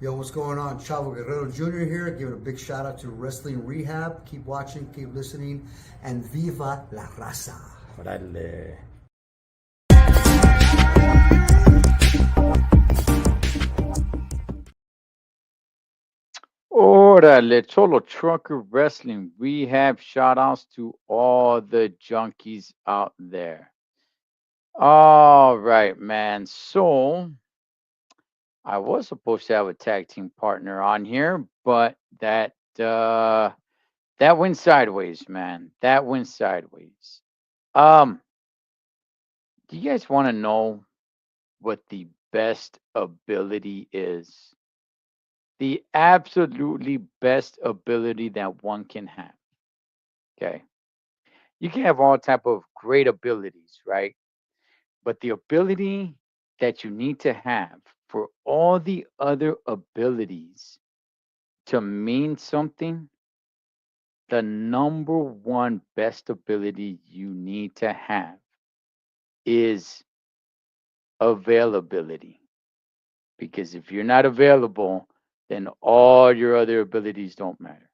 Yo, what's going on? Chavo Guerrero Jr. here, giving a big shout out to Wrestling Rehab. Keep watching, keep listening, and viva la raza. Órale. Órale, Cholo Trucker Wrestling. We have shout outs to all the junkies out there. All right, man. So I was supposed to have a tag team partner on here, but uh that went sideways, man. That went sideways. Um, do you guys want to know what the best ability is? The absolutely best ability that one can have. Okay. You can have all type of great abilities, right? But the ability that you need to have for all the other abilities to mean something, the number one best ability you need to have is availability. Because if you're not available, then all your other abilities don't matter.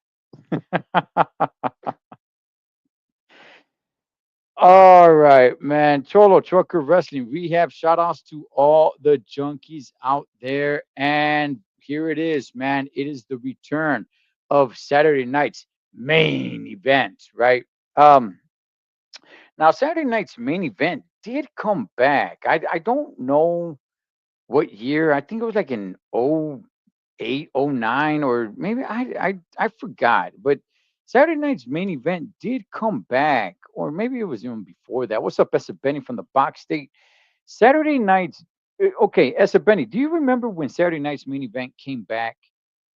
All right, man. Cholo Trucker Wrestling Rehab. Shout outs to all the junkies out there. And here it is, man. It is the return of Saturday night's main event, right? Um, Now Saturday night's main event did come back. I don't know what year. I think it was like in '08, '09, or maybe I forgot. But Saturday night's main event did come back, or maybe it was even before that. What's up, Esa Benny from the Box State? Saturday night's okay, Esa Benny. Do you remember when Saturday night's main event came back?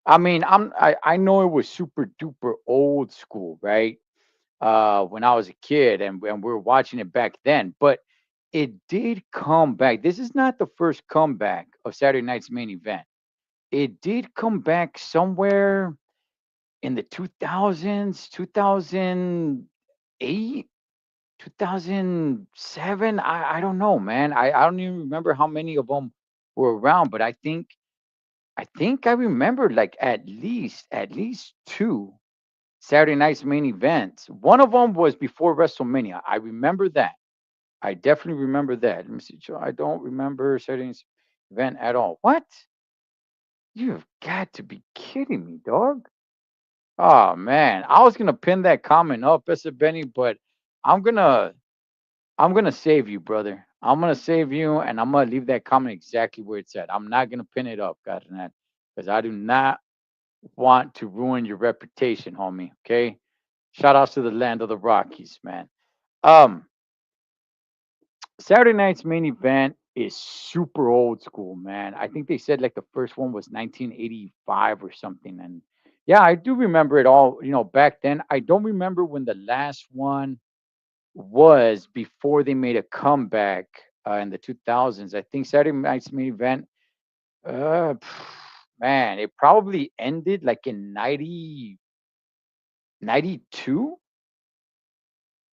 I mean, I know it was super duper old school, right? When I was a kid, and we were watching it back then, but it did come back. This is not the first comeback of Saturday night's main event. It did come back somewhere in the 2000s, 2008, 2007. I don't know, man. I don't even remember how many of them were around, but I think I remember like at least two Saturday night's main events. One of them was before WrestleMania. I remember that. I definitely remember that. Let me see. I don't remember Saturday night's event at all. What? You have got to be kidding me, dog. Oh man, I was gonna pin that comment up, Mr. Benny, but I'm gonna I'm gonna save you, brother. I'm gonna save you, and I'm gonna leave that comment exactly where it's at. I'm not gonna pin it up, Carnal, because I do not want to ruin your reputation, homie. Okay. Shout outs to the land of the Rockies, man. Um, Saturday night's main event is super old school, man. I think they said like the first one was 1985 or something. And yeah, I do remember it all, back then. I don't remember when the last one was before they made a comeback in the 2000s. I think Saturday night's main event, uh, man, it probably ended like in 92,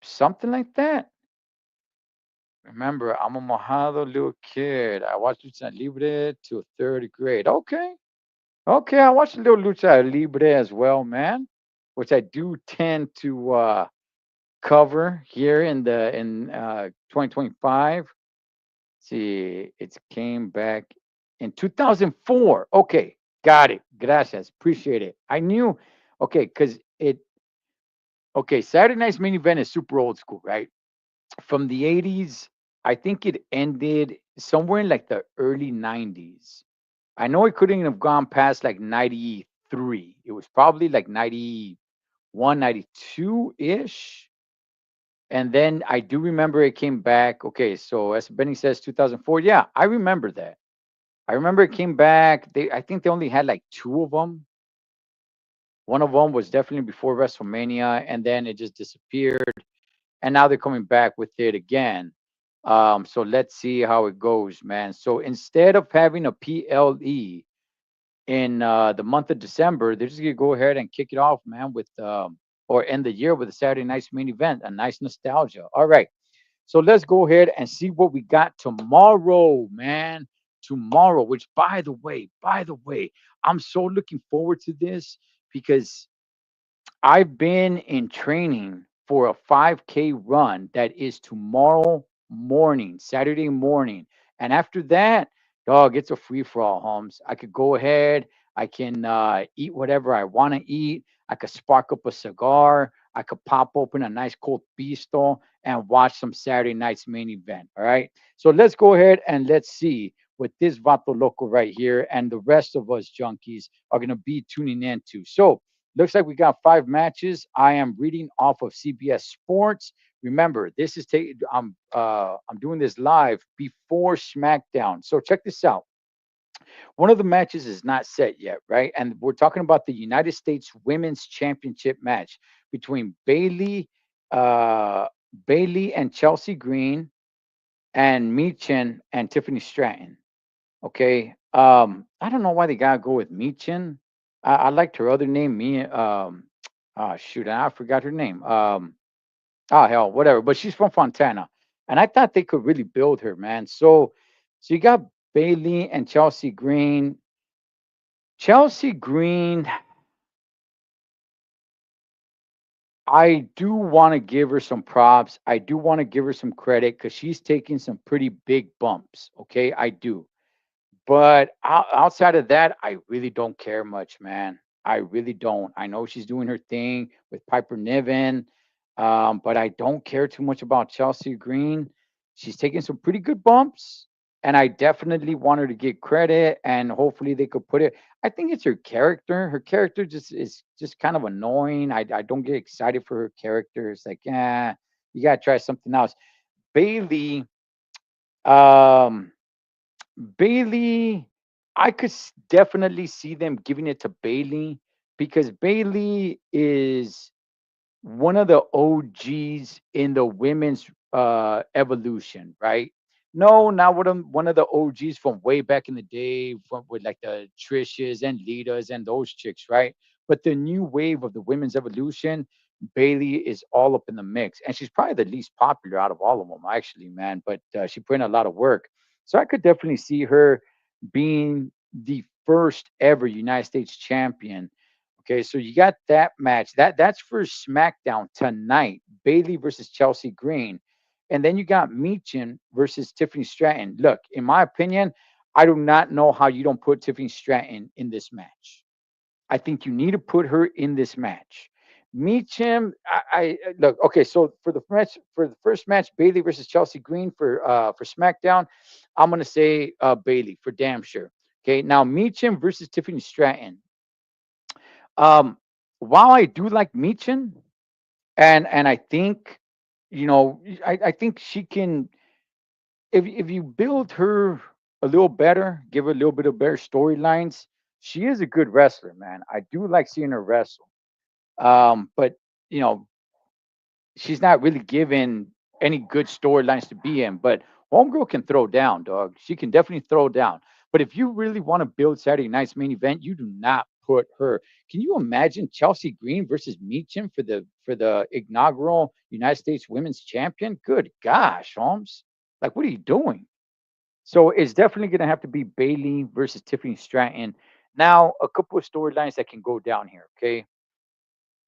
something like that. Remember, I'm a mojado little kid. I watched Lucha Libre till third grade. Okay. Okay, I watched a little Lucha Libre as well, man. Which I do tend to cover here in 2025. See, it came back in 2004. Okay, got it. Gracias. Appreciate it. I knew, okay, because Saturday night's main event is super old school, right? From the 80s. I think it ended somewhere in like the early 90s. I know it couldn't have gone past like 93. It was probably like 91, 92 ish. And then I do remember it came back. Okay, so as Benny says, 2004. Yeah, I remember that. I remember it came back. I think they only had like two of them. One of them was definitely before WrestleMania, and then it just disappeared. And now they're coming back with it again. So let's see how it goes, man. So instead of having a PLE in the month of December, they're just gonna go ahead and kick it off, man, with or end the year with a Saturday night's main event, a nice nostalgia. All right. So let's go ahead and see what we got tomorrow, man. tomorrow, which by the way, I'm so looking forward to this because I've been in training for a 5K run that is tomorrow morning, Saturday morning. And after that, dog, it's a free for all, Holmes. I could go ahead, I can eat whatever I want to eat. I could spark up a cigar. I could pop open a nice cold pisto and watch some Saturday night's main event. All right. So let's go ahead and let's see what this Vato Loco right here and the rest of us junkies are going to be tuning into. So, looks like we got 5 matches. I am reading off of CBS Sports. Remember, this is I'm doing this live before SmackDown. So check this out. One of the matches is not set yet, right? And we're talking about the United States Women's Championship match between uh, Bailey and Chelsea Green, and Meechin and Tiffany Stratton. Okay. I don't know why they gotta go with Meechin. I liked her other name, me. Shoot, I forgot her name. Hell, whatever. But she's from Fontana, and I thought they could really build her, man. So you got Bailey and Chelsea Green. Chelsea Green, I do want to give her some props. I do want to give her some credit because she's taking some pretty big bumps. Okay, I do. But outside of that, I really don't care much, man. I really don't. I know she's doing her thing with Piper Niven, but I don't care too much about Chelsea Green. She's taking some pretty good bumps, and I definitely want her to get credit. And hopefully, they could put it. I think it's her character. Her character just is just kind of annoying. I don't get excited for her character. It's like, yeah, you gotta try something else. Bailey, um, Bailey, I could definitely see them giving it to Bailey because Bailey is one of the OGs in the women's evolution, right? No, not one of the OGs from way back in the day, from with like the Trishas and Litas and those chicks, right? But the new wave of the women's evolution, Bailey is all up in the mix, and she's probably the least popular out of all of them, actually, man. But she put in a lot of work, so I could definitely see her being the first ever United States champion. Okay, so you got that match. That's for SmackDown tonight. Bailey versus Chelsea Green. And then you got Meechin versus Tiffany Stratton. Look, in my opinion, I do not know how you don't put Tiffany Stratton in this match. I think you need to put her in this match. Meechin, look, okay, so for the first match, Bailey versus Chelsea Green for SmackDown, I'm gonna say Bailey for damn sure. Okay, now Meechin versus Tiffany Stratton. Um, while I do like Meechin, and I think, I think she can, if you build her a little better, give her a little bit of better storylines. She is a good wrestler, man. I do like seeing her wrestle. But you know, she's not really given any good storylines to be in. But Homegirl can throw down, dog. She can definitely throw down. But if you really want to build Saturday night's main event, you do not put her. Can you imagine Chelsea Green versus Meechin for the inaugural United States Women's Champion? Good gosh, Holmes. Like, what are you doing? So it's definitely going to have to be Bailey versus Tiffany Stratton. Now, a couple of storylines that can go down here. Okay,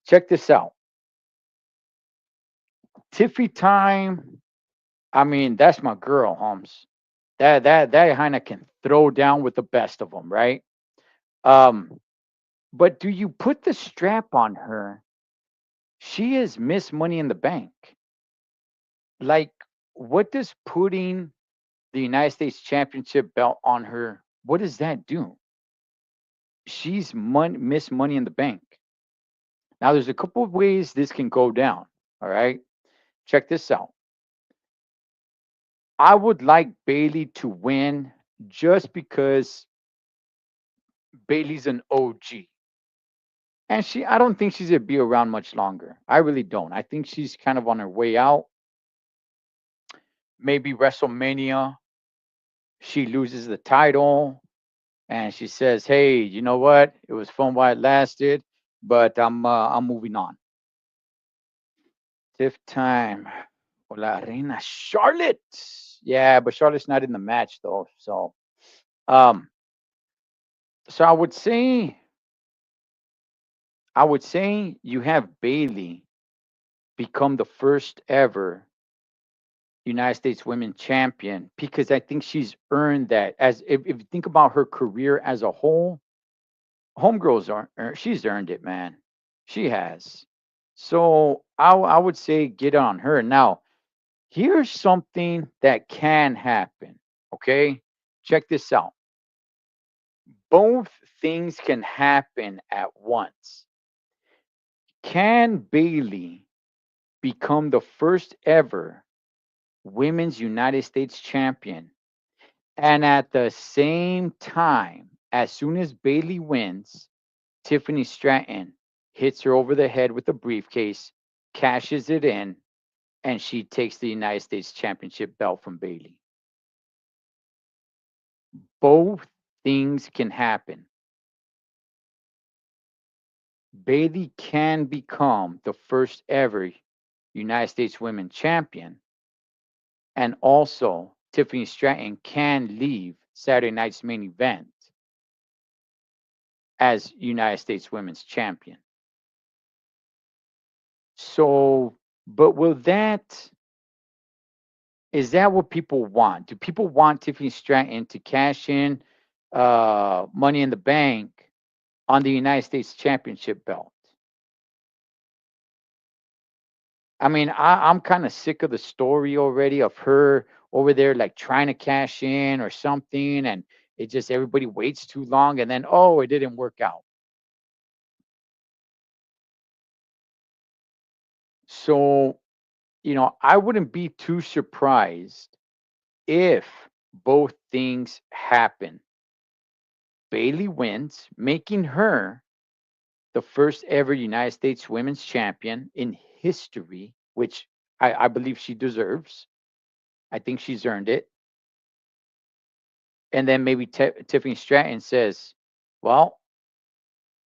check this out. Tiffy time. I mean, that's my girl, Holmes. That Heine can throw down with the best of them, right? Um, but do you put the strap on her? She is Miss Money in the Bank. Like, what does putting the United States Championship belt on her? What does that do? She's Miss Money in the Bank. Now, there's a couple of ways this can go down. All right, check this out. I would like Bailey to win just because Bailey's an OG. And I don't think she's gonna be around much longer. I really don't. I think she's kind of on her way out. Maybe WrestleMania, she loses the title and she says, "Hey, you know what? It was fun while it lasted, but I'm moving on." Fifth time, La Reina Charlotte. Yeah, but Charlotte's not in the match though, so Um, so I would say you have Bailey become the first ever United States women champion because I think she's earned that. As if you think about her career as a whole, homegirls she's earned it, man. She has. So I would say get on her. Now, here's something that can happen. Okay? Check this out. Both things can happen at once. Can Bailey become the first ever women's United States champion? And at the same time, as soon as Bailey wins, Tiffany Stratton hits her over the head with a briefcase, cashes it in, and she takes the United States Championship belt from Bailey. Both things can happen. Bailey can become the first ever United States Women Champion, and also Tiffany Stratton can leave Saturday night's main event as United States Women's Champion. So, but will that is that what people want? Do people want Tiffany Stratton to cash in Money in the Bank on the United States Championship belt? I mean, I'm kind of sick of the story already of her over there like trying to cash in or something, and it just everybody waits too long, and then oh, it didn't work out. So, I wouldn't be too surprised if both things happen. Bailey wins, making her the first ever United States Women's Champion in history, which I believe she deserves. I think she's earned it. And then maybe Tiffany Stratton says, "Well,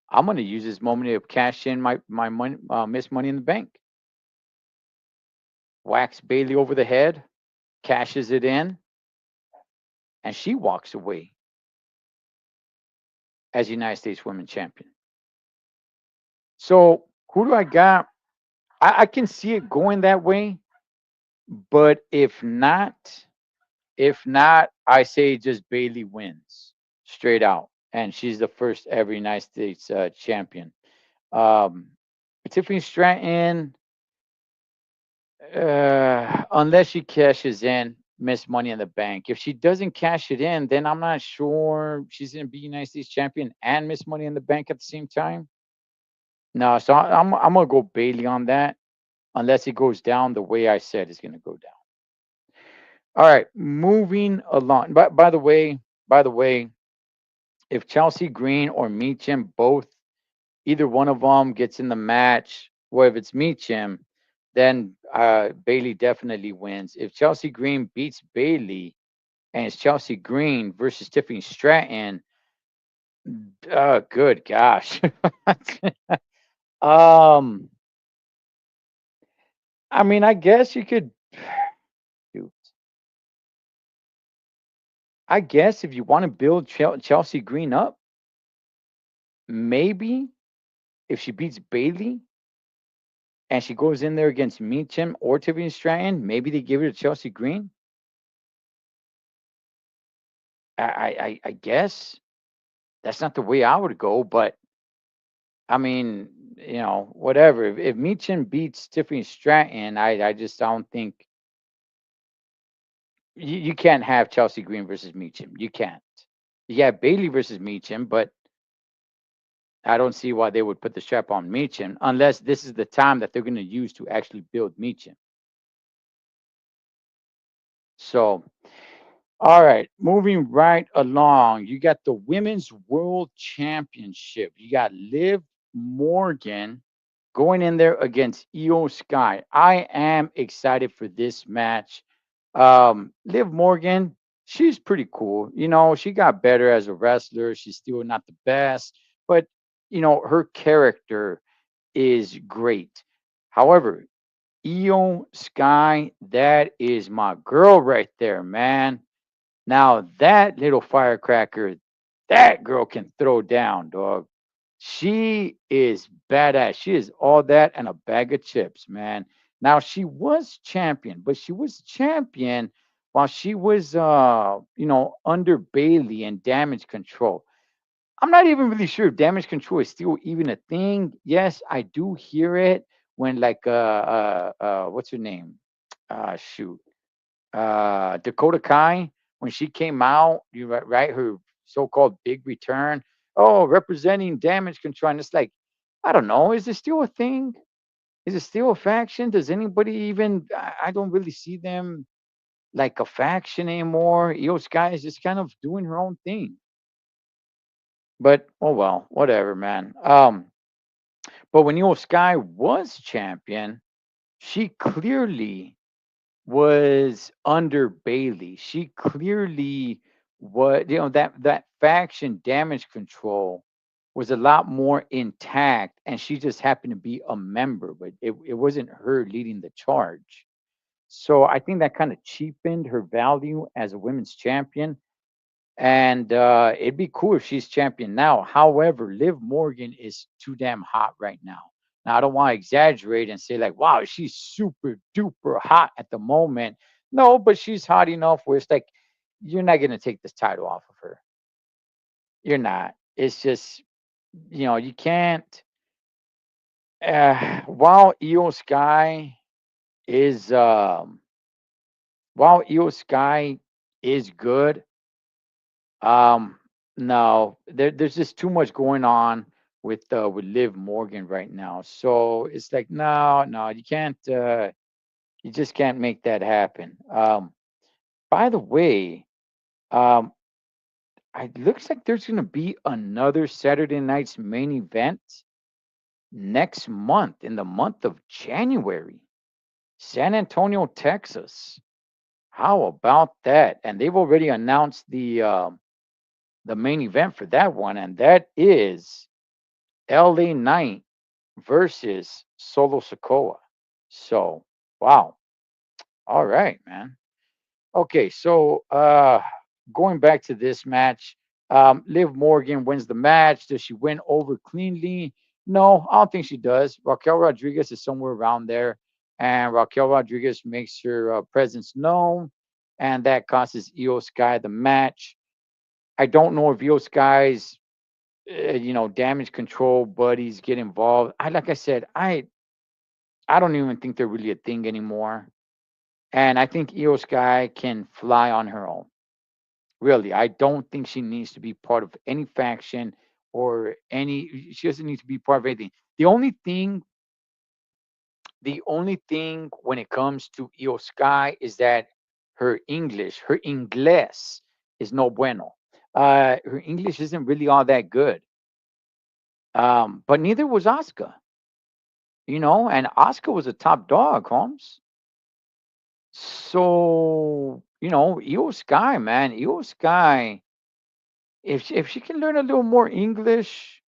I'm going to use this moment to cash in my money, Miss Money in the Bank." Whacks Bailey over the head, cashes it in, and she walks away as United States Women's Champion. So who do I got? I can see it going that way, but if not, I say just Bailey wins straight out, and she's the first ever United States champion. Um, Tiffany Stratton, unless she cashes in Miss Money in the Bank. If she doesn't cash it in, then I'm not sure she's going to be United States champion and Miss Money in the Bank at the same time. No, so I'm gonna go Bailey on that, unless it goes down the way I said it's gonna go down. All right, moving along. By the way, if Chelsea Green or Meacham both, either one of them gets in the match, or if it's Meacham, then Bailey definitely wins. If Chelsea Green beats Bailey and it's Chelsea Green versus Tiffany Stratton, good gosh. um, I mean, I guess you could. Shoot. I guess if you want to build Chelsea Green up, maybe if she beats Bailey and she goes in there against Meacham or Tiffany Stratton, maybe they give it to Chelsea Green. I guess that's not the way I would go, but I mean, whatever. If Meacham beats Tiffany Stratton, I just don't think you can't have Chelsea Green versus Meacham. You can't. You have Bailey versus Meacham, but I don't see why they would put the strap on Meacham unless this is the time that they're going to use to actually build Meacham. So, all right, moving right along, you got the Women's World Championship. You got Liv Morgan going in there against Io Sky. I am excited for this match. Liv Morgan, she's pretty cool. She got better as a wrestler. She's still not the best, but her character is great. However, Io Sky, that is my girl right there, man. Now that little firecracker, that girl can throw down, dog. She is badass. She is all that and a bag of chips, man. Now she was champion, but she was champion while she was under Bailey and damage control. I'm not even really sure if damage control is still even a thing. Yes, I do hear it when like what's her name? Shoot. Dakota Kai, when she came out, you right, her so-called big return. Oh, representing damage control. And it's like, I don't know, is it still a thing? Is it still a faction? Does anybody even I don't really see them like a faction anymore. Io Sky is just kind of doing her own thing. But oh well, whatever, man. But when Io Sky was champion, she clearly was under Bailey. She clearly was, that faction damage control was a lot more intact, and she just happened to be a member, but it wasn't her leading the charge. So I think that kind of cheapened her value as a women's champion. And it'd be cool if she's champion now. However, Liv Morgan is too damn hot right now. Now, I don't want to exaggerate and say, like, wow, she's super duper hot at the moment. No, but she's hot enough where it's like, you're not going to take this title off of her. You're not. It's just, you can't. While Io Sky is, while Io Sky is good, Um, no, there's just too much going on with Liv Morgan right now. So it's like, no, no, you can't you just can't make that happen. By the way, um it looks like there's gonna be another Saturday night's main event next month in the month of January. San Antonio, Texas. How about that? And they've already announced the main event for that one, and that is LA Knight versus Solo Sokoa. So, wow. All right, man. Okay, so going back to this match, Liv Morgan wins the match. Does she win over cleanly? No, I don't think she does. Raquel Rodriguez is somewhere around there, and Raquel Rodriguez makes her presence known, and that causes Io Sky the match. I don't know if Io Sky's damage control buddies get involved. Like I said, I don't even think they're really a thing anymore. And I think Io Sky can fly on her own. Really, I don't think she needs to be part of any faction or any. She doesn't need to be part of anything. The only thing when it comes to Io Sky is that her Ingles is no bueno. Her English isn't really all that good. But neither was Asuka. And Oscar was a top dog, Holmes. So, Io Sky, man, Io Sky, if she can learn a little more English,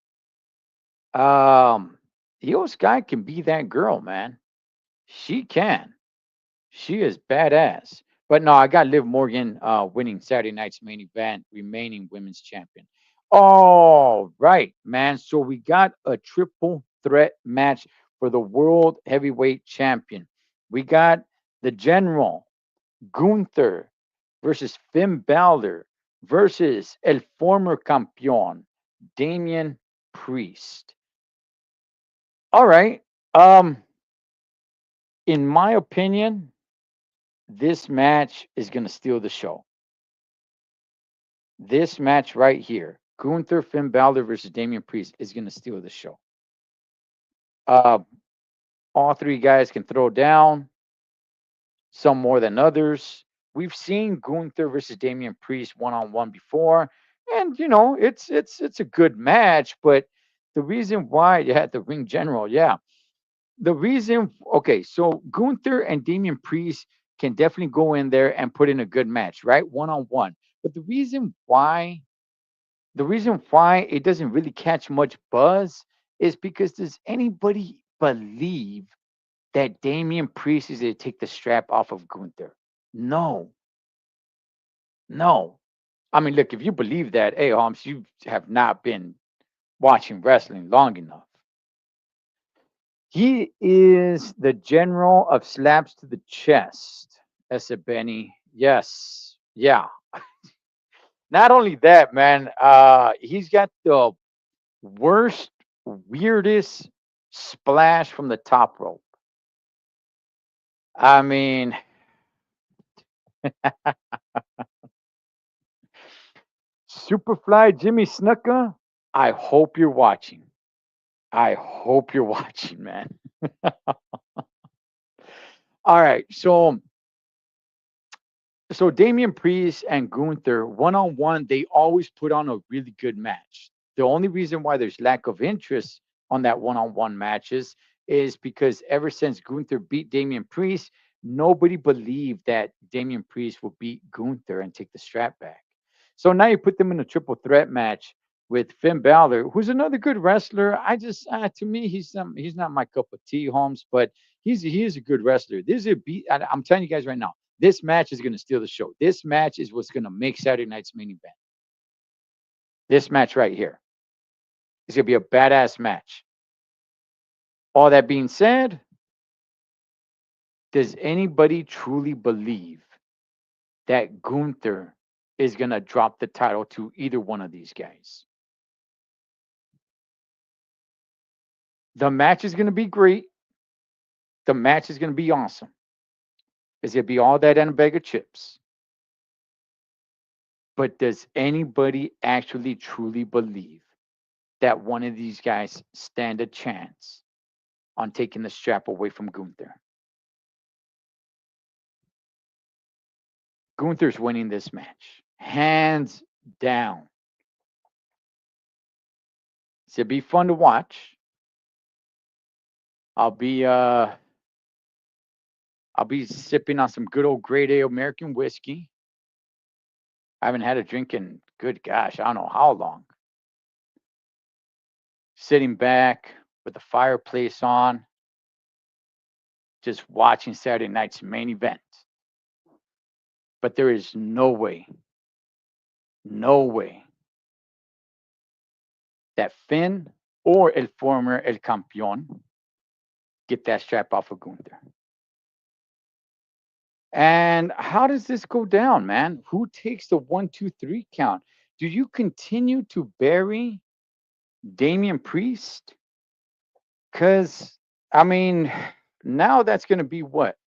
um, Io Sky can be that girl, man. She can. She is badass. But no, I got Liv Morgan winning Saturday night's main event, remaining women's champion. All right, man. So we got a triple threat match for the world heavyweight champion. We got the general Gunther versus Finn Balor versus el former campeón Damian Priest. All right. Um, in my opinion, this match is going to steal the show. This match right here, Gunther Finn Balor versus Damian Priest, is going to steal the show. Uh, all three guys can throw down, some more than others. We've seen Gunther versus Damian Priest one on one before, and it's a good match. But the reason why you had the ring general, yeah, the reason, okay, so Gunther and Damian Priest can definitely go in there and put in a good match, right? One on one. But the reason why it doesn't really catch much buzz is because does anybody believe that Damian Priest is going to take the strap off of Gunther? No, No. I mean, look, if you believe that, hey, Holmes, you have not been watching wrestling long enough. He is the general of slaps to the chest. Ese Benny. Yes. Yeah. Not only that, man, he's got the worst, weirdest splash from the top rope. I mean, Superfly Jimmy Snuka, I hope you're watching. I hope you're watching, man. All right. So Damian Priest and Gunther, one on one, they always put on a really good match. The only reason why there's lack of interest on that one on one matches is because ever since Gunther beat Damian Priest, nobody believed that Damian Priest would beat Gunther and take the strap back. So now you put them in a triple threat match with Finn Balor, who's another good wrestler. I just, to me, he's not my cup of tea, Holmes, but he is a good wrestler. This is a beat. I'm telling you guys right now, this match is going to steal the show. This match is what's going to make Saturday night's main event. This match right here is going to be a badass match. All that being said, does anybody truly believe that Gunther is going to drop the title to either one of these guys? The match is going to be great. The match is going to be awesome. It's going to be all that and a bag of chips. But does anybody actually truly believe that one of these guys stand a chance on taking the strap away from Gunther? Gunther's winning this match, hands down. It's gonna be fun to watch. I'll be uh I'll be sipping on some good old grade A American whiskey. I haven't had a drink in good gosh, I don't know how long. Sitting back with the fireplace on, just watching Saturday night's main event. But there is no way that Finn or El former El Campeón get that strap off of Gunther. And how does this go down, man? Who takes the 1, 2, 3 count? Do you continue to bury Damian Priest? Because, I mean, now that's going to be what?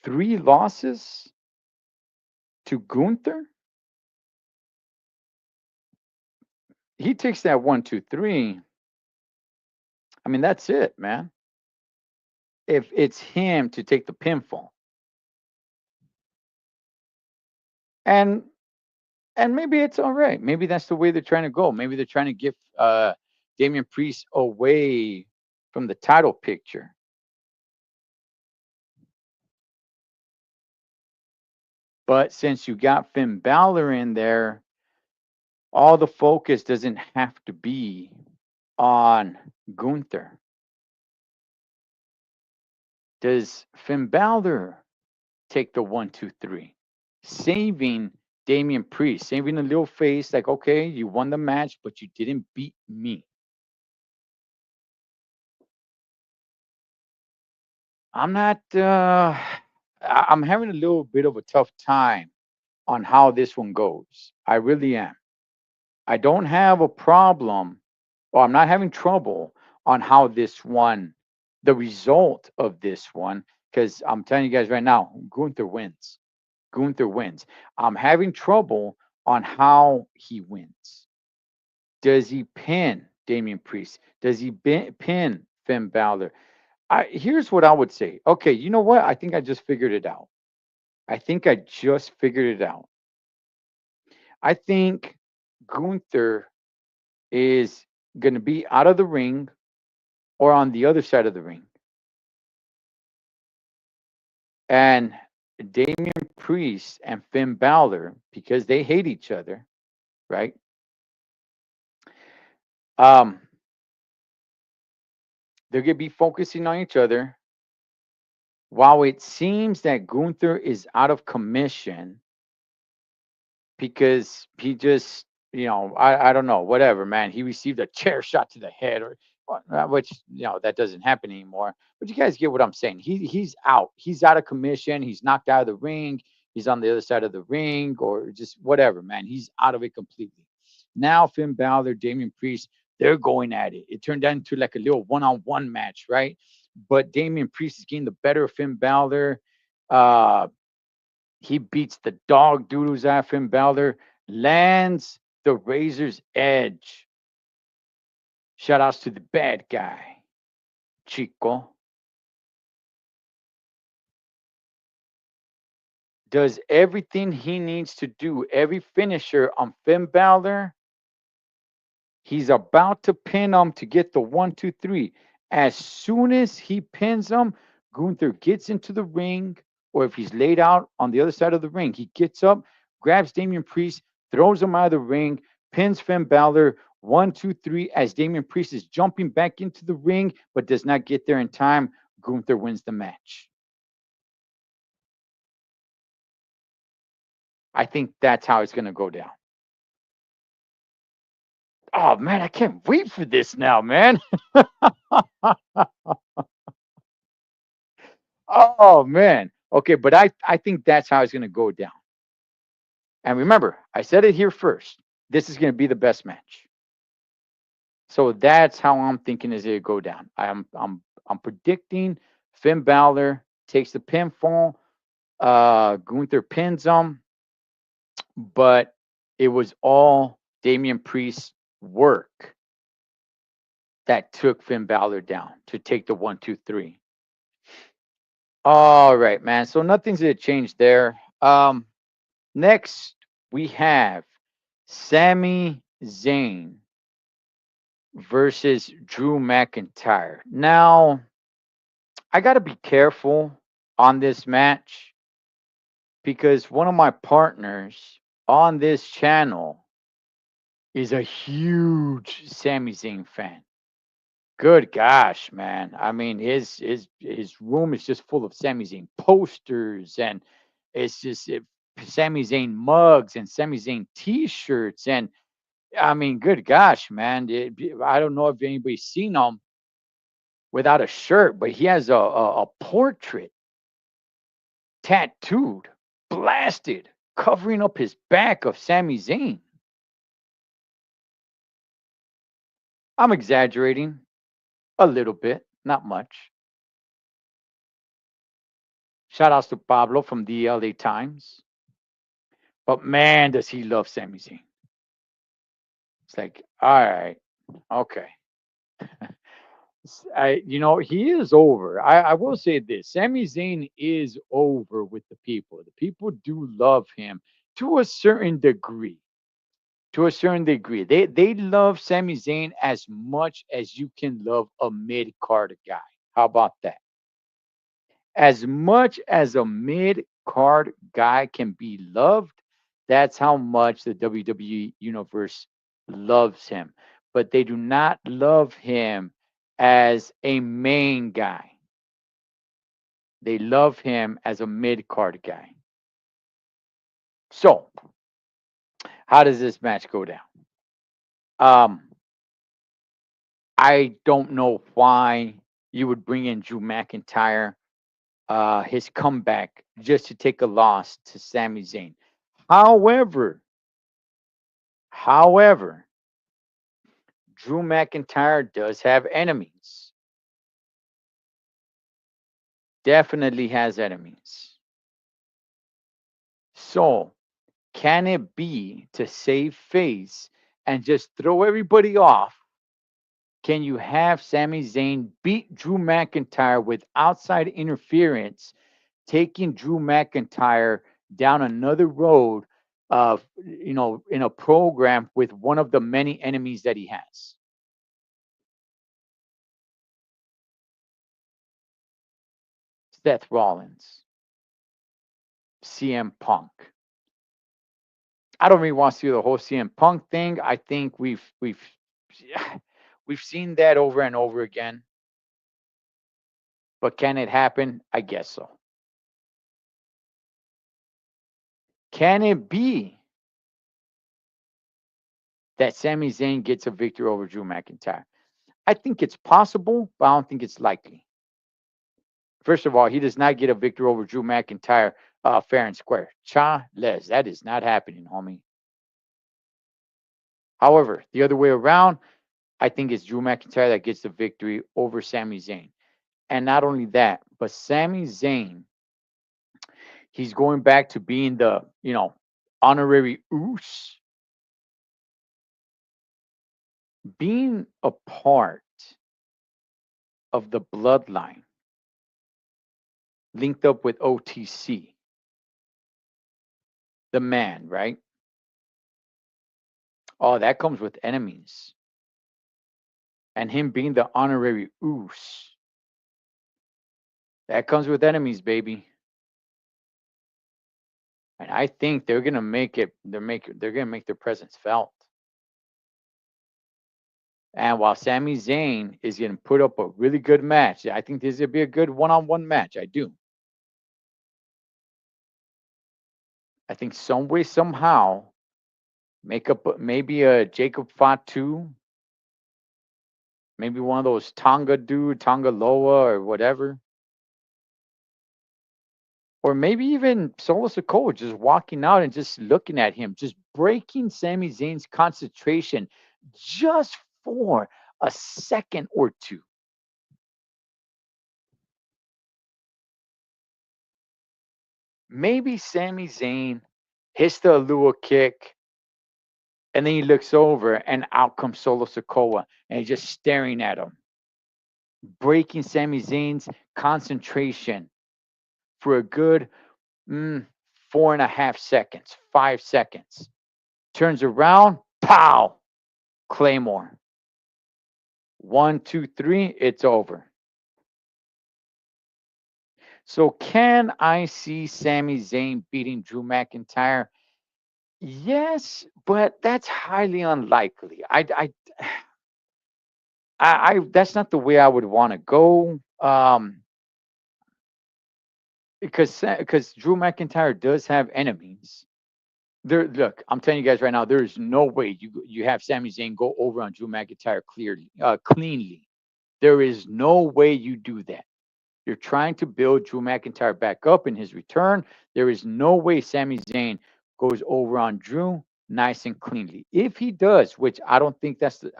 3 losses to Gunther? He takes that 1, 2, 3. I mean, that's it, man. If it's him to take the pinfall. And maybe it's all right. Maybe that's the way they're trying to go. Maybe they're trying to get Damian Priest away from the title picture. But since you got Finn Balor in there, all the focus doesn't have to be on Gunther. Does Finn Balor take the 1, 2, 3, saving Damian Priest, saving a little face like, okay, you won the match, but you didn't beat me. I'm not. I'm having a little bit of a tough time on how this one goes. I really am. I don't have a problem, or I'm not having trouble on how this one, the result of this one, because I'm telling you guys right now, Gunther wins. Gunther wins. I'm having trouble on how he wins. Does he pin Damian Priest? Does he pin Finn Balor? Here's what I would say. Okay, you know what? I think I just figured it out. I think I just figured it out. I think Gunther is going to be out of the ring or on the other side of the ring. And Damian Priest and Finn Balor, because they hate each other, right? Um, they're going to be focusing on each other. While it seems that Gunther is out of commission, because he just, I don't know, whatever, man. He received a chair shot to the head, or which that doesn't happen anymore. But you guys get what I'm saying. He's out. He's out of commission. He's knocked out of the ring. He's on the other side of the ring, or just whatever, man. He's out of it completely. Now Finn Balor, Damian Priest, they're going at it. It turned into like a little one-on-one match, right? But Damian Priest is getting the better of Finn Balor. Uh, he beats the dog doodles out of Finn Balor, lands the Razor's Edge. Shout outs to the bad guy, Chico. Does everything he needs to do, every finisher on Finn Balor. He's about to pin him to get the 1, 2, 3. As soon as he pins him, Gunther gets into the ring, or if he's laid out on the other side of the ring, he gets up, grabs Damian Priest, throws him out of the ring, pins Finn Balor 1, 2, 3. As Damian Priest is jumping back into the ring, but does not get there in time, Gunther wins the match. I think that's how it's going to go down. Oh man, I can't wait for this now, man. Oh man. Okay, but I think that's how it's going to go down. And remember, I said it here first. This is going to be the best match. So that's how I'm thinking is it go down. I'm predicting Finn Balor takes the pinfall. Gunther pins him, but it was all Damian Priest's work that took Finn Balor down to take the 1, 2, 3. All right, man. So nothing's gonna change there. Next we have Sami Zayn versus Drew McIntyre. Now, I gotta be careful on this match because one of my partners on this channel is a huge Sami Zayn fan. Good gosh, man. I mean, his room is just full of Sami Zayn posters, and it's just Sami Zayn mugs and Sami Zayn T-shirts, and I mean, good gosh, man. I don't know if anybody's seen him without a shirt, but he has a portrait tattooed, blasted, covering up his back of Sami Zayn. I'm exaggerating a little bit, not much. Shout outs to Pablo from the LA Times. But man, does he love Sami Zayn. It's like, all right, okay. He is over. I will say this: Sami Zayn is over with the people. The people do love him to a certain degree. To a certain degree, they love Sami Zayn as much as you can love a mid card guy. How about that? As much as a mid card guy can be loved, that's how much the WWE universe loves him. But they do not love him as a main guy. They love him as a mid card guy. So, how does this match go down? Um, I don't know why you would bring in Drew McIntyre, his comeback, just to take a loss to Sami Zayn. However, however, Drew McIntyre does have enemies. Definitely has enemies. So, can it be to save face and just throw everybody off? Can you have Sami Zayn beat Drew McIntyre with outside interference, taking Drew McIntyre down another road of, in a program with one of the many enemies that he has? Seth Rollins, CM Punk. I don't really want to see the whole CM Punk thing. I think we've seen that over and over again. But can it happen? I guess so. Can it be that Sami Zayn gets a victory over Drew McIntyre. I think it's possible, but I don't think it's likely. First of all, he does not get a victory over Drew McIntyre fair and square. Cha-les. That is not happening, homie. However, the other way around, I think it's Drew McIntyre that gets the victory over Sami Zayn. And not only that, but Sami Zayn, he's going back to being the, honorary Uce, being a part of the bloodline linked up with OTC, the man, right? Oh, that comes with enemies. And him being the honorary Uce, that comes with enemies, baby. And I think they're gonna make it. They're gonna make their presence felt. And while Sami Zayn is gonna put up a really good match, I think this is gonna be a good one-on-one match. I do. I think some way, somehow, make up maybe a Jacob Fatu, maybe one of those Tonga Loa or whatever. Or maybe even Solo Sikoa just walking out and just looking at him, just breaking Sami Zayn's concentration just for a second or two. Maybe Sami Zayn hits the Alua kick, and then he looks over, and out comes Solo Sikoa, and he's just staring at him, breaking Sami Zayn's concentration for a good 4.5 seconds, 5 seconds. Turns around, pow, Claymore. 1, 2, 3, it's over. So can I see Sami Zayn beating Drew McIntyre? Yes, but that's highly unlikely. I that's not the way I would want to go. Because Drew McIntyre does have enemies. There, look, I'm telling you guys right now, there is no way you have Sami Zayn go over on Drew McIntyre cleanly. There is no way you do that. You're trying to build Drew McIntyre back up in his return. There is no way Sami Zayn goes over on Drew nice and cleanly. If he does, which I don't think that's the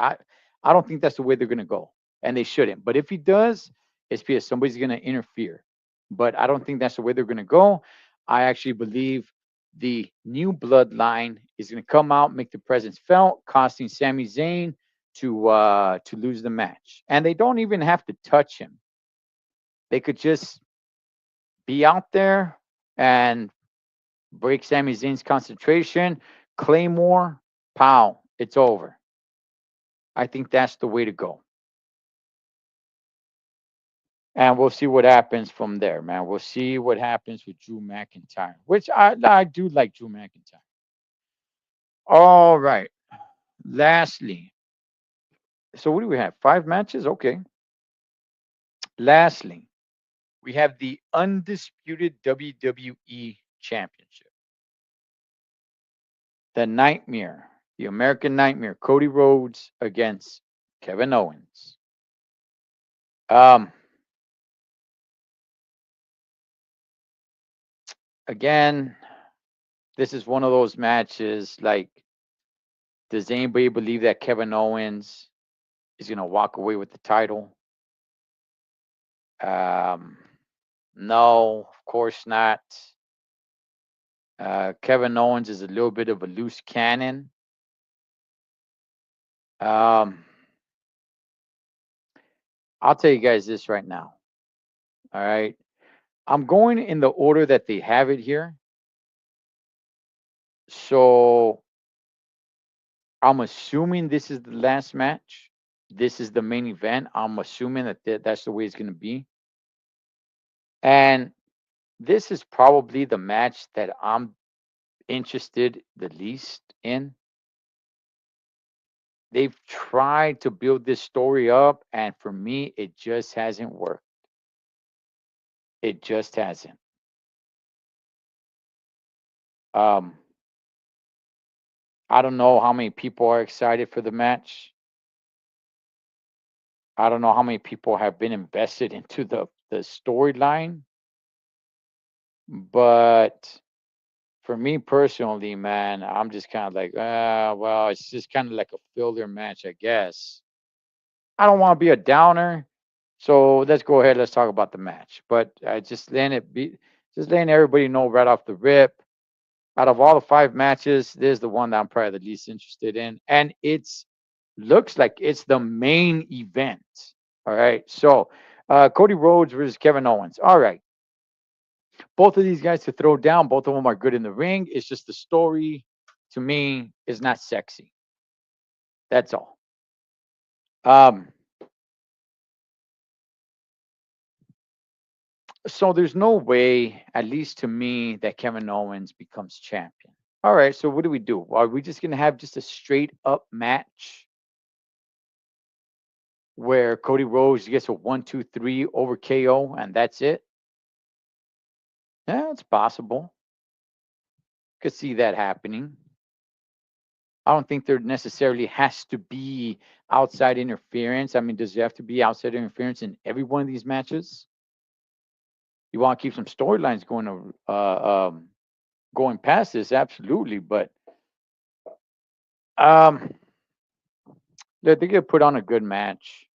way they're gonna go, and they shouldn't. But if he does, it's because somebody's gonna interfere. But I don't think that's the way they're gonna go. I actually believe the new bloodline is gonna come out, make the presence felt, costing Sami Zayn to lose the match. And they don't even have to touch him. They could just be out there and break Sami Zayn's concentration. Claymore, pow, it's over. I think that's the way to go. And we'll see what happens from there, man. We'll see what happens with Drew McIntyre, which I do like Drew McIntyre. All right. Lastly, so what do we have? 5 matches? Okay. Lastly, we have the undisputed WWE Championship. The Nightmare, the American Nightmare, Cody Rhodes against Kevin Owens. Um, again, this is one of those matches. Like, does anybody believe that Kevin Owens is gonna walk away with the title? Um, no, of course not. Kevin Owens is a little bit of a loose cannon. Um, I'll tell you guys this right now. All right. I'm going in the order that they have it here. So I'm assuming this is the last match. This is the main event. I'm assuming that that's the way it's going to be. And this is probably the match that I'm interested the least in. They've tried to build this story up, and for me, it just hasn't worked. It just hasn't. Um, I don't know how many people are excited for the match. I don't know how many people have been invested into the storyline, but for me personally, man, I'm just kind of like, well, it's just kind of like a filler match, I guess. I don't want to be a downer, so let's go ahead. Let's talk about the match. But just letting everybody know right off the rip. Out of all the 5 matches, this is the one that I'm probably the least interested in, and it's looks like it's the main event. All right, so Cody Rhodes versus Kevin Owens. All right, both of these guys to throw down. Both of them are good in the ring. It's just the story to me is not sexy. That's all. Um, so there's no way, at least to me, that Kevin Owens becomes champion. All right, so what do we do? Are we just gonna have just a straight up match where Cody Rhodes gets a 1, 2, 3 over KO and that's it? Yeah, it's possible. Could see that happening. I don't think there necessarily has to be outside interference. I mean, does there have to be outside interference in every one of these matches? You want to keep some storylines going past this, absolutely. But um, they could put on a good match.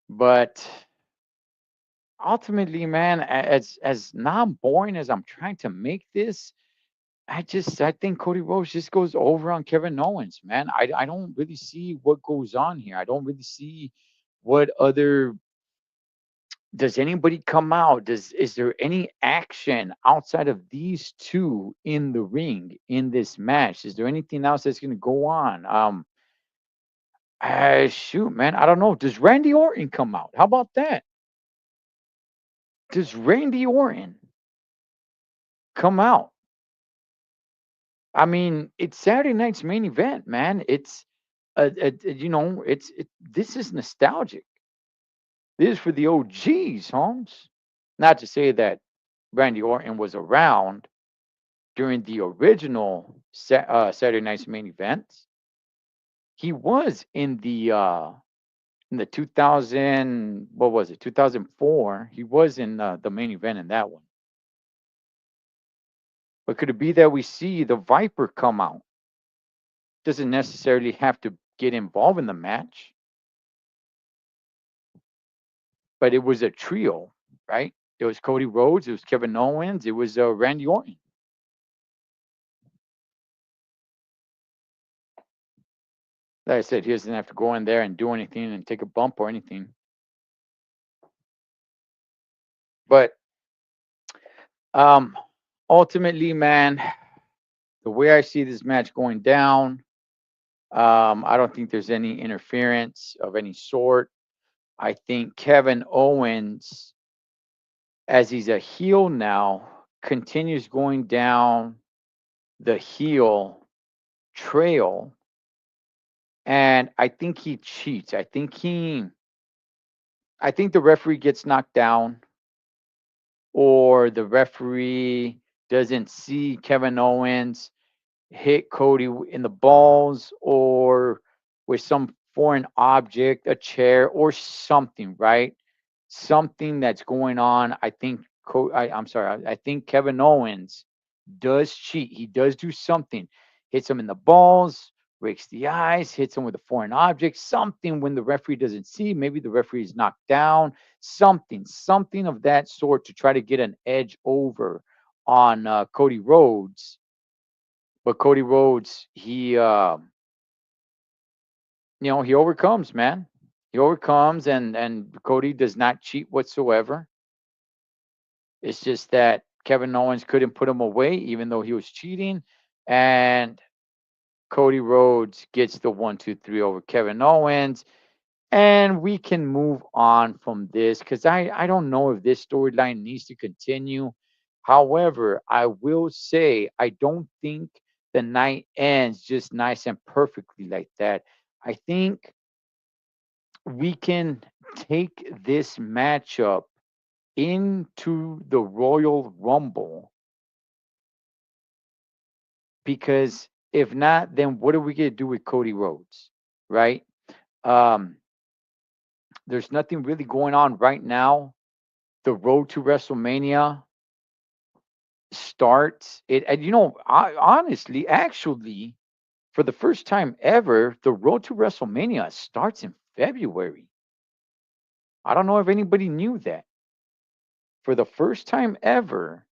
But ultimately, man, as non boring as I'm trying to make this, I think Cody Rhodes just goes over on Kevin Owens, man. I don't really see what goes on here. I don't really see what other does anybody come out? Is there any action outside of these two in the ring in this match? Is there anything else that's gonna go on? Shoot, man, I don't know. Does Randy Orton come out? How about that? Does Randy Orton come out? I mean, it's Saturday night's main event, man. It's this is nostalgic. This is for the OGs, Holmes. Not to say that Randy Orton was around during the original Saturday night's main event. He was in the 2000, what was it, 2004. He was in the main event in that one. But could it be that we see the Viper come out? Doesn't necessarily have to get involved in the match, but it was a trio, right? It was Cody Rhodes, it was Kevin Owens, it was Randy Orton. Like I said, he doesn't have to go in there and do anything and take a bump or anything. But um, ultimately, man, the way I see this match going down, I don't think there's any interference of any sort. I think Kevin Owens, as he's a heel now, continues going down the heel trail. And I think he cheats. I think the referee gets knocked down, or the referee doesn't see Kevin Owens hit Cody in the balls or with some foreign object, a chair or something, right? Something that's going on. I'm sorry. I think Kevin Owens does cheat. He does do something. Hits him in the balls, breaks the eyes, hits him with a foreign object, something when the referee doesn't see. Maybe the referee is knocked down, something of that sort to try to get an edge over on Cody Rhodes. But Cody Rhodes, he overcomes, man. He overcomes, and Cody does not cheat whatsoever. It's just that Kevin Owens couldn't put him away, even though he was cheating, and Cody Rhodes gets the 1, 2, 3 over Kevin Owens, and we can move on from this because I don't know if this storyline needs to continue. However, I will say I don't think the night ends just nice and perfectly like that. I think we can take this matchup into the Royal Rumble because If not, then what are we gonna do with Cody Rhodes, right? Um, there's nothing really going on right now. The road to WrestleMania starts it, and honestly, actually, for the first time ever, the road to WrestleMania starts in February. I don't know if anybody knew that. For the first time ever,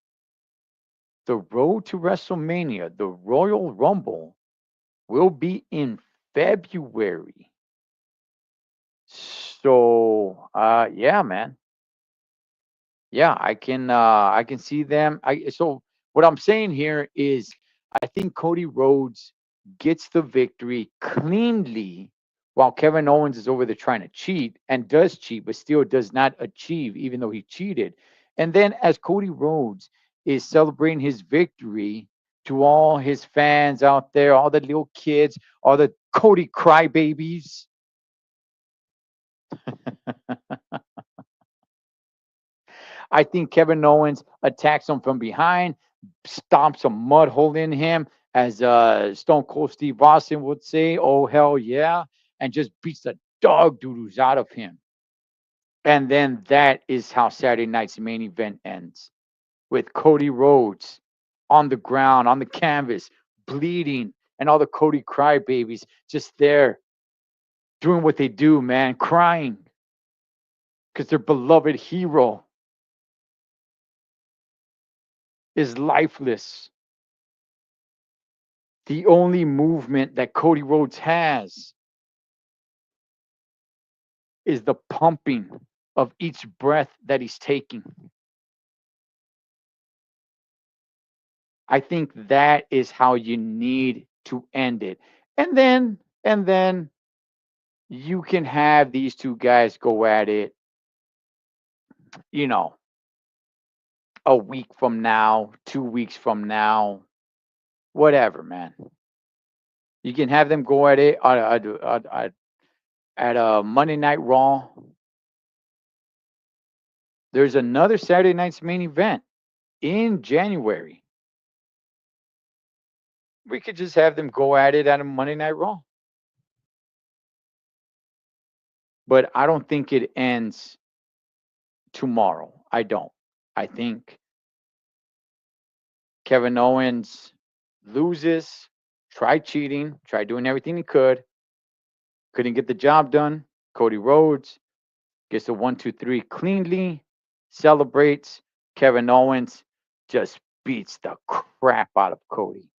the road to WrestleMania, the Royal Rumble, will be in February. So, yeah, man. Yeah, I can see them. I so what I'm saying here is I think Cody Rhodes gets the victory cleanly while Kevin Owens is over there trying to cheat and does cheat, but still does not achieve, even though he cheated. And then as Cody Rhodes is celebrating his victory to all his fans out there, all the little kids, all the Cody crybabies, I think Kevin Owens attacks him from behind, stomps a mud hole in him, as Stone Cold Steve Austin would say, "Oh hell yeah," and just beats the dog doodles out of him. And then that is how Saturday night's main event ends with Cody Rhodes on the ground, on the canvas, bleeding, and all the Cody crybabies just there doing what they do, man, crying because their beloved hero is lifeless. The only movement that Cody Rhodes has is the pumping of each breath that he's taking. I think that is how you need to end it. And then you can have these two guys go at it, you know, a week from now, 2 weeks from now, whatever, man. You can have them go at it at a Monday Night Raw. There's another Saturday night's main event in January. We could just have them go at it at a Monday Night Raw. But I don't think it ends tomorrow. I don't. I think Kevin Owens loses, tried cheating, tried doing everything he could, couldn't get the job done. Cody Rhodes gets the 1, 2, 3 cleanly, celebrates. Kevin Owens just beats the crap out of Cody.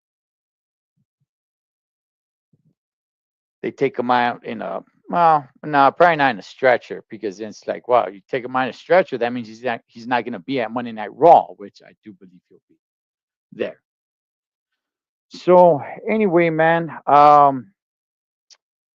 They take him out in a well, no, probably not in a stretcher because then it's like, wow, you take him out in a stretcher, that means he's not going to be at Monday Night Raw, which I do believe he'll be there. So anyway, man, are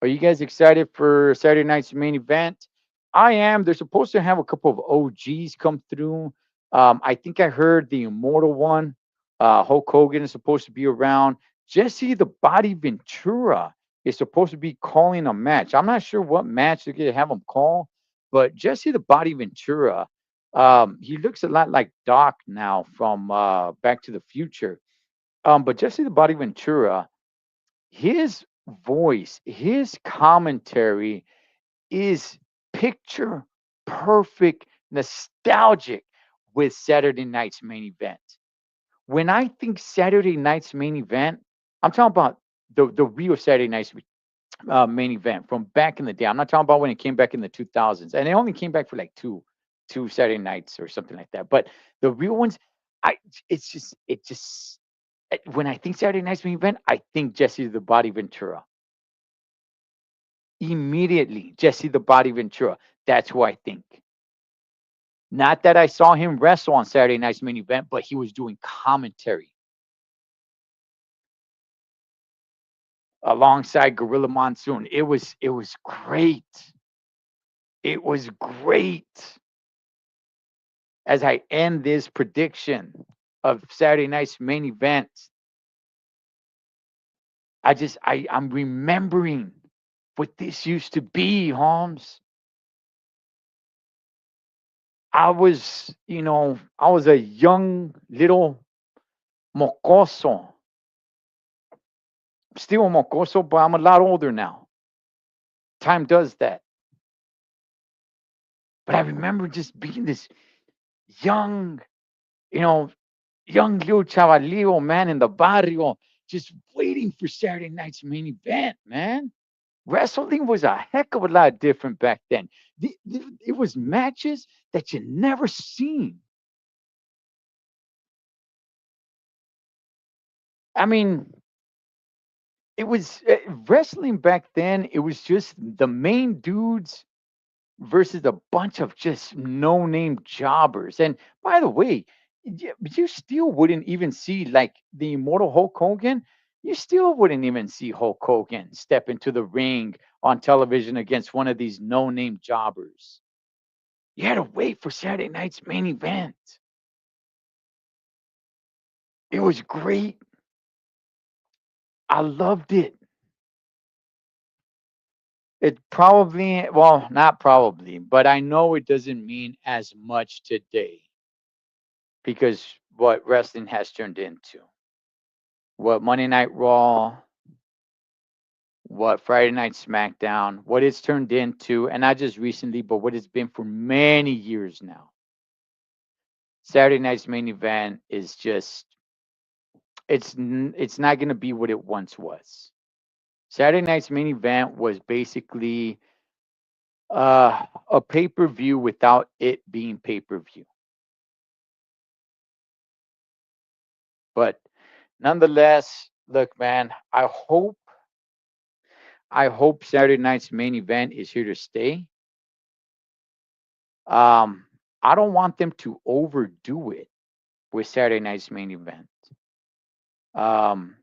you guys excited for Saturday night's main event? I am. They're supposed to have a couple of OGs come through. I think I heard the Immortal One, Hulk Hogan is supposed to be around. Jesse the Body Ventura is supposed to be calling a match. I'm not sure what match they're gonna have him call, but Jesse the Body Ventura, he looks a lot like Doc now from Back to the Future. But Jesse the Body Ventura, his voice, his commentary is picture perfect, nostalgic with Saturday night's main event. When I think Saturday night's main event, I'm talking about the real Saturday night's main event from back in the day. I'm not talking about when it came back in the 2000s, and it only came back for like two Saturday nights or something like that. But the real ones, I it just when I think Saturday night's main event, I think Jesse the Body Ventura immediately. Jesse the Body Ventura. That's who I think. Not that I saw him wrestle on Saturday night's main event, but he was doing commentary alongside Gorilla Monsoon. It was great. It was great. As I end this prediction of Saturday night's main event, I'm remembering what this used to be, Holmes. I was a young little mocoso Still a mocoso, but I'm a lot older now. Time does that. But I remember just being this young, you know, young little chavalillo, man, in the barrio, just waiting for Saturday night's main event, man. Wrestling was a heck of a lot different back then. It was matches that you never seen. I mean, it was wrestling back then. It was just the main dudes versus a bunch of just no name jobbers. And by the way, you still wouldn't even see like the immortal Hulk Hogan. You still wouldn't even see Hulk Hogan step into the ring on television against one of these no name jobbers. You had to wait for Saturday night's main event. It was great. I loved it. It probably, well, not probably, but I know it doesn't mean as much today because what wrestling has turned into, what Monday Night Raw, what Friday Night SmackDown, what it's turned into, and not just recently, but what it's been for many years now. Saturday night's main event is just, it's not going to be what it once was. Saturday night's main event was basically a pay-per-view without it being pay-per-view. But nonetheless, look, man, I hope Saturday night's main event is here to stay. Um, I don't want them to overdo it with Saturday night's main event. Um,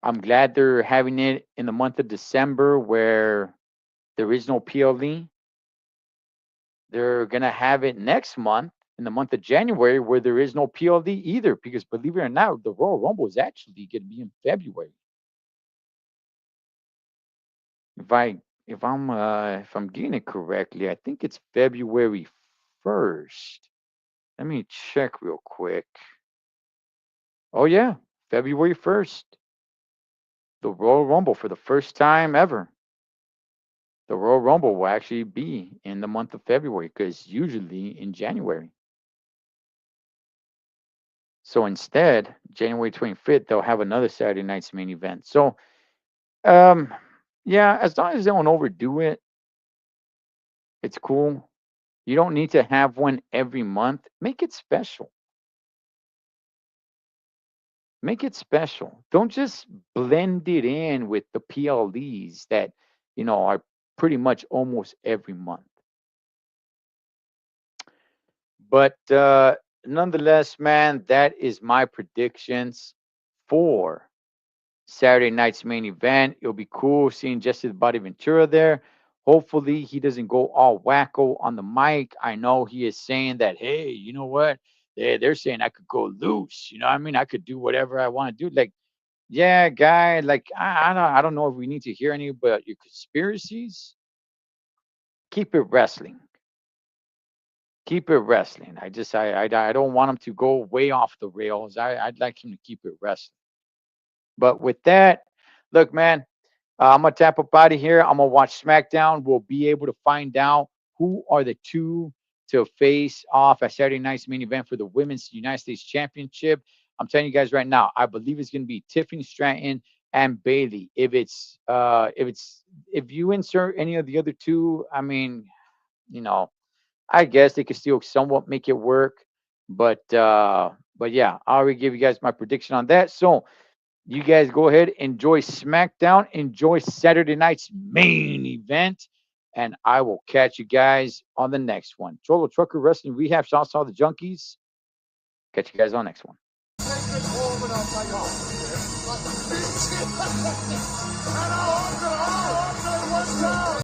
I'm glad they're having it in the month of December where there is no PLE. They're gonna have it next month in the month of January where there is no PLE either, because believe it or not, the Royal Rumble is actually gonna be in February. If I if I'm getting it correctly, I think it's February 1st. Let me check real quick. Oh yeah, February 1st. The Royal Rumble for the first time ever. The Royal Rumble will actually be in the month of February because usually in January. So instead, January 25th, they'll have another Saturday night's main event. So, um, yeah, as long as they don't overdo it, it's cool. You don't need to have one every month. Make it special. Make it special. Don't just blend it in with the PLEs that, are pretty much almost every month. But nonetheless, man, that is my predictions for Saturday night's main event. It'll be cool seeing Jesse the Body Ventura there. Hopefully, he doesn't go all wacko on the mic. I know he is saying that, hey, you know what? They're saying I could go loose. You know what I mean? I could do whatever I want to do. Like, yeah, guy, like, I don't know if we need to hear any about your conspiracies. Keep it wrestling. Keep it wrestling. I don't want him to go way off the rails. I'd like him to keep it wrestling. But with that, look, man, I'm gonna tap up out of here. I'm gonna watch SmackDown. We'll be able to find out who are the two to face off at Saturday night's main event for the Women's United States Championship. I'm telling you guys right now, I believe it's gonna be Tiffany Stratton and Bailey. If you insert any of the other two, I mean, you know, I guess they could still somewhat make it work. But yeah, I already gave you guys my prediction on that. So you guys go ahead, enjoy SmackDown, enjoy Saturday night's main event, and I will catch you guys on the next one. Cholo Trucker Wrestling Rehab, shouts to all the junkies. Catch you guys on the next one. Take it home and I'll take off.